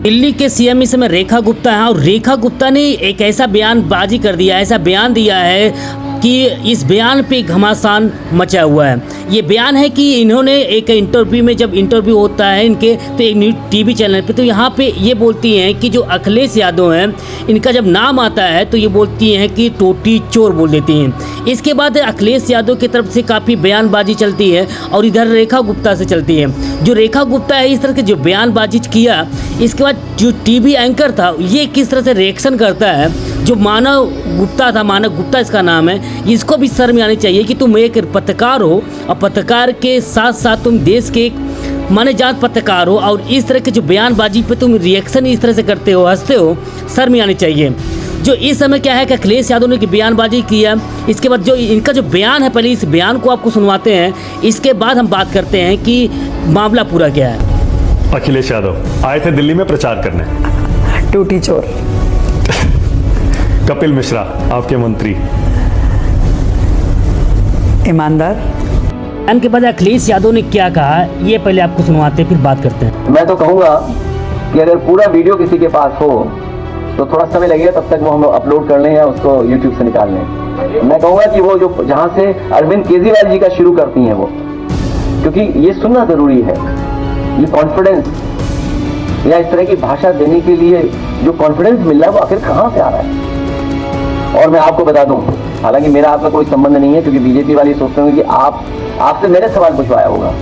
दिल्ली के सीएम इस समय रेखा गुप्ता है और रेखा गुप्ता ने एक ऐसा बयानबाजी कर दिया, ऐसा बयान दिया है कि इस बयान पे घमासान मचा हुआ है। ये बयान है कि इन्होंने एक इंटरव्यू में, जब इंटरव्यू होता है इनके तो एक न्यूज़ टीवी चैनल पे, तो यहाँ पे ये बोलती हैं कि जो अखिलेश यादव हैं इनका जब नाम आता है तो ये बोलती हैं कि टोटी चोर बोल देती हैं। इसके बाद अखिलेश यादव की तरफ से काफ़ी बयानबाजी चलती है और इधर रेखा गुप्ता से चलती है। जो रेखा गुप्ता है इस तरह के जो बयानबाजी किया, इसके बाद जो टीवी एंकर था ये किस तरह से रिएक्शन करता है, जो मानव गुप्ता था, मानव गुप्ता इसका नाम है, इसको भी शर्म आनी चाहिए कि तुम एक पत्रकार हो और पत्रकार के साथ साथ तुम देश के एक माने जात पत्रकार हो और इस तरह के जो बयानबाजी पे तुम रिएक्शन इस तरह से करते हो, हंसते हो, शर्म आनी चाहिए। जो इस समय क्या है कि अखिलेश यादव ने की बयानबाजी किया, इसके बाद जो इनका जो बयान है, पहले इस बयान को आपको सुनवाते हैं, इसके बाद हम बात करते हैं कि मामला पूरा क्या है। अखिलेश यादव आए थे दिल्ली में प्रचार करने। टूटी चोर। कपिल मिश्रा आपके मंत्री। ईमानदार। के बाद अखिलेश यादव ने क्या कहा, ये पहले आपको सुनवाते हैं, फिर बात करते हैं। मैं तो कहूँगा कि अगर पूरा वीडियो किसी के पास हो तो थोड़ा समय लगेगा, तब तक वो हम अपलोड कर लें या उसको यूट्यूब से निकाल लें। मैं कहूँगा कि वो जो जहाँ से अरविंद केजरीवाल जी का शुरू करती हैं वो, क्योंकि ये सुनना जरूरी है। ये कॉन्फिडेंस या इस तरह की भाषा देने के लिए जो कॉन्फिडेंस मिल रहा है वो आखिर कहाँ से आ रहा है। और मैं आपको बता दूं, हालांकि मेरा आपका कोई संबंध नहीं है, क्योंकि बीजेपी वाले सोचते होंगे कि आपसे मेरे सवाल पूछवाया होगा।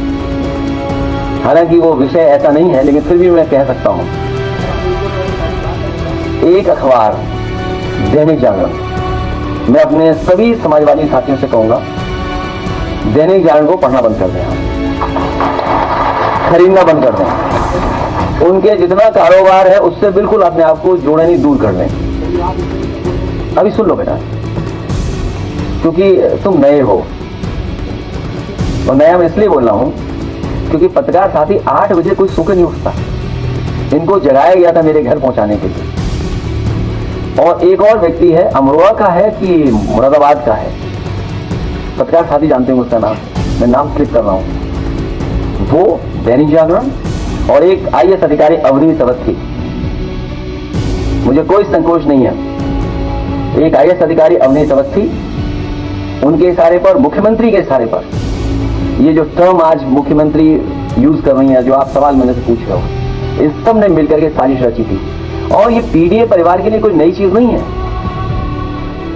हालांकि वो विषय ऐसा नहीं है, लेकिन फिर भी मैं कह सकता हूं, एक अखबार दैनिक जागरण, मैं अपने सभी समाजवादी साथियों से कहूंगा दैनिक जागरण को पढ़ना बंद कर दें, खरीदना बंद कर दें। उनके जितना कारोबार है उससे बिल्कुल अपने आप को जोड़े नहीं, दूर कर लें। अभी सुन लो बेटा, क्योंकि तुम नए हो, और नया मैं इसलिए बोल रहा हूं क्योंकि पत्रकार साथी 8 बजे कोई सो के नहीं उठता। इनको जगाया गया था मेरे घर पहुंचाने के लिए। और एक और व्यक्ति है, अमरोहा का है कि मुरादाबाद का है, पत्रकार साथी जानते हैं उसका नाम, मैं नाम क्लिक कर रहा हूं। वो दैनिक जागरण और एक आईएएस अधिकारी अवनीश अवस्थी, मुझे कोई संकोच नहीं है, एक आईएएस अधिकारी अवनीश अवस्थी, उनके इशारे पर, मुख्यमंत्री के इशारे पर, ये जो टर्म आज मुख्यमंत्री यूज कर रही है, जो आप सवाल मेरे से पूछ रहे हो, इस सब ने मिलकर के साजिश रची थी। और ये पीडीए परिवार के लिए कोई नई चीज नहीं है,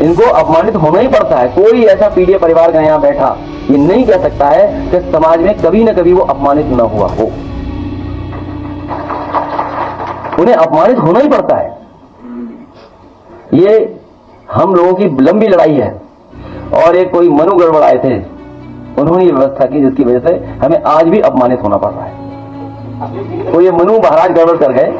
इनको अपमानित होना ही पड़ता है। कोई ऐसा पीडीए परिवार का यहाँ बैठा ये नहीं कह सकता है कि समाज में कभी न कभी वो अपमानित न हुआ हो। उन्हें अपमानित होना ही पड़ता है। ये हम लोगों की लंबी लड़ाई है। और एक कोई मनु गड़बड़ आए थे, उन्होंने ये व्यवस्था की जिसकी वजह से हमें आज भी अपमानित होना पड़ रहा है। तो ये मनु महाराज गड़बड़ कर गए,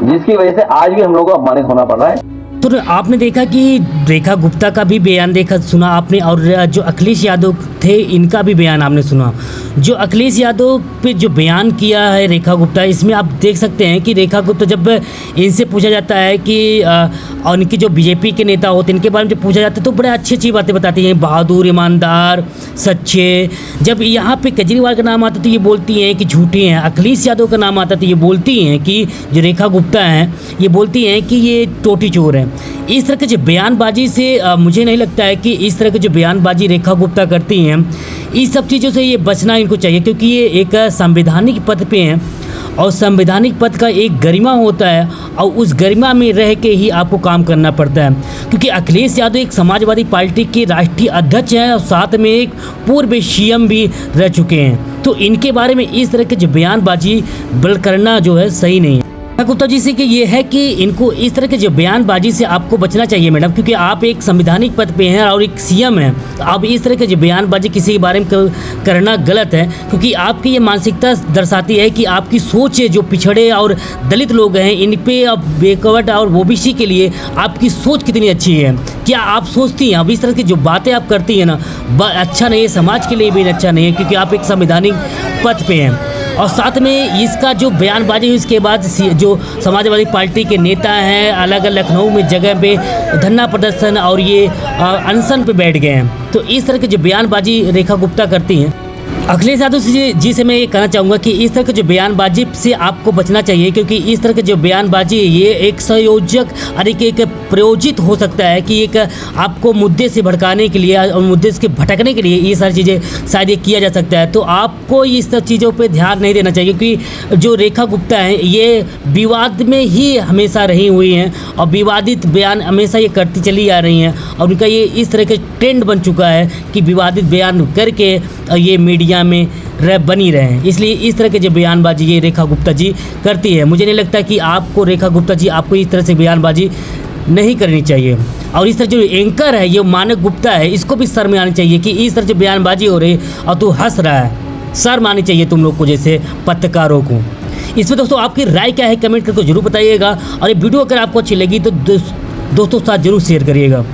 जिसकी वजह से आज भी हम लोगों को अपमानित होना पड़ रहा है। तो आपने देखा कि रेखा गुप्ता का भी बयान सुना आपने, और जो अखिलेश यादव थे इनका भी बयान आपने सुना। जो अखिलेश यादव पे जो बयान किया है रेखा गुप्ता, इसमें आप देख सकते हैं कि रेखा गुप्ता जब इनसे पूछा जाता है कि और इनके जो बीजेपी के नेता होते हैं इनके बारे में जब पूछा जाता है तो बड़े अच्छी अच्छी बातें बताती हैं, बहादुर, ईमानदार, सच्चे। जब यहाँ पे केजरीवाल का नाम आता तो ये बोलती हैं कि झूठे हैं। अखिलेश यादव का नाम आता तो ये बोलती हैं कि जो रेखा गुप्ता हैं ये बोलती हैं कि ये टोटी चोर हैं। इस तरह के जो बयानबाजी से मुझे नहीं लगता है कि इस तरह की जो बयानबाजी रेखा गुप्ता करती हैं, इस सब चीज़ों से ये बचना इनको चाहिए, क्योंकि ये एक संवैधानिक पद पे हैं और संवैधानिक पद का एक गरिमा होता है और उस गरिमा में रह के ही आपको काम करना पड़ता है। क्योंकि अखिलेश यादव एक समाजवादी पार्टी के राष्ट्रीय अध्यक्ष हैं और साथ में एक पूर्व सीएम भी रह चुके हैं, तो इनके बारे में इस तरह के जो बयानबाजी करना जो है सही नहीं है। गुप्ता जी से कि ये है कि इनको इस तरह के जो बयानबाजी से आपको बचना चाहिए मैडम, क्योंकि आप एक संवैधानिक पद पे हैं और एक सीएम हैं, तो आप इस तरह के जो बयानबाजी किसी के बारे में करना गलत है, क्योंकि आपकी ये मानसिकता दर्शाती है कि आपकी सोच है जो पिछड़े और दलित लोग हैं इन पे, अब बैकवर्ड और ओबीसी के लिए आपकी सोच कितनी अच्छी है। क्या आप सोचती हैं अब इस तरह की जो बातें आप करती हैं ना, अच्छा नहीं है, समाज के लिए भी अच्छा नहीं है, क्योंकि आप एक संवैधानिक पद पे हैं। और साथ में इसका जो बयानबाजी हुई इसके बाद जो समाजवादी पार्टी के नेता हैं अलग अलग लखनऊ में जगह पे धरना प्रदर्शन और ये अनशन पे बैठ गए हैं, तो इस तरह की जो बयानबाजी रेखा गुप्ता करती हैं अखिलेश यादव जी से मैं ये कहना चाहूँगा कि इस तरह के जो बयानबाजी से आपको बचना चाहिए, क्योंकि इस तरह के जो बयानबाजी ये एक संयोजक और एक प्रयोजित हो सकता है कि एक आपको मुद्दे से भड़काने के लिए और मुद्दे से भटकने के लिए ये सारी चीज़ें शायद ये किया जा सकता है। तो आपको इस सब चीज़ों पे ध्यान नहीं देना चाहिए, क्योंकि जो रेखा गुप्ता हैं ये विवाद में ही हमेशा रही हुई हैं और विवादित बयान हमेशा ये करती चली आ रही हैं और उनका ये इस तरह के ट्रेंड बन चुका है कि विवादित बयान करके ये मीडिया में बनी रहे हैं। इसलिए इस तरह के जो बयानबाजी ये रेखा गुप्ता जी करती है, मुझे नहीं लगता कि आपको रेखा गुप्ता जी आपको इस तरह से बयानबाजी नहीं करनी चाहिए। और इस तरह जो एंकर है ये मानक गुप्ता है, इसको भी शर्म आनी चाहिए कि इस तरह जो बयानबाजी हो रही है और तू हंस रहा है। शर्म आनी चाहिए तुम लोग को जैसे पत्रकारों को। इसमें दोस्तों आपकी राय क्या है कमेंट करके जरूर बताइएगा और ये वीडियो अगर आपको अच्छी लगी तो दोस्तों के साथ जरूर शेयर करिएगा।